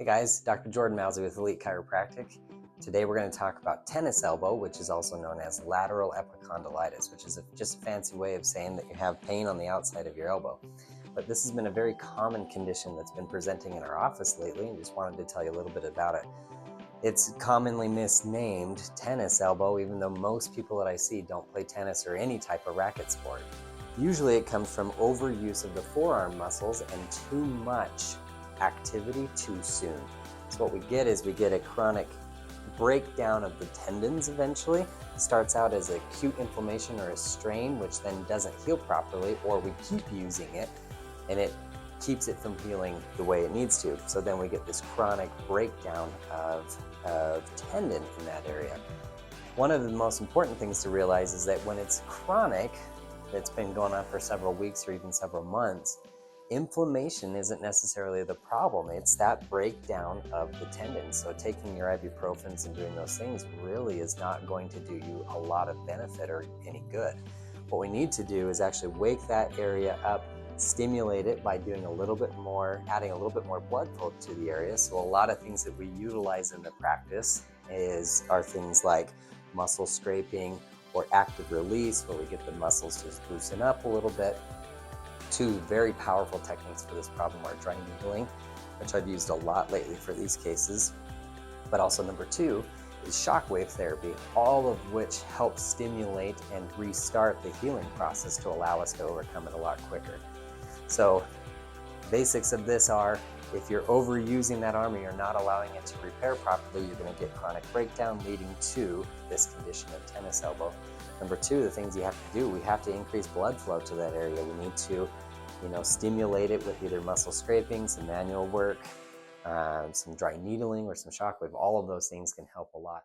Hey guys, Dr. Jordan Mousy with Elite Chiropractic. Today we're going to talk about tennis elbow, which is also known as lateral epicondylitis, which is just a fancy way of saying that you have pain on the outside of your elbow. But this has been a very common condition that's been presenting in our office lately, and just wanted to tell you a little bit about it. It's commonly misnamed tennis elbow, even though most people that I see don't play tennis or any type of racket sport. Usually it comes from overuse of the forearm muscles and too much activity too soon. So what we get is we get a chronic breakdown of the tendons eventually. It starts out as acute inflammation or a strain, which then doesn't heal properly, or we keep using it and it keeps it from healing the way it needs to. So then we get this chronic breakdown of tendon in that area. One of the most important things to realize is that when it's chronic, that's been going on for several weeks or even several months, inflammation isn't necessarily the problem. It's that breakdown of the tendons. So taking your ibuprofens and doing those things really is not going to do you a lot of benefit or any good. What we need to do is actually wake that area up, stimulate it by doing a little bit more, adding a little bit more blood flow to the area. So a lot of things that we utilize in the practice are things like muscle scraping or active release, where we get the muscles to loosen up a little bit. Two very powerful techniques for this problem are dry needling, which I've used a lot lately for these cases. But also number two is shockwave therapy, all of which help stimulate and restart the healing process to allow us to overcome it a lot quicker. So basics of this are, if you're overusing that arm or you're not allowing it to repair properly, you're going to get chronic breakdown leading to this condition of tennis elbow. Number two, the things you have to do, we have to increase blood flow to that area. We need to, stimulate it with either muscle scraping, some manual work, some dry needling, or some shockwave. All of those things can help a lot.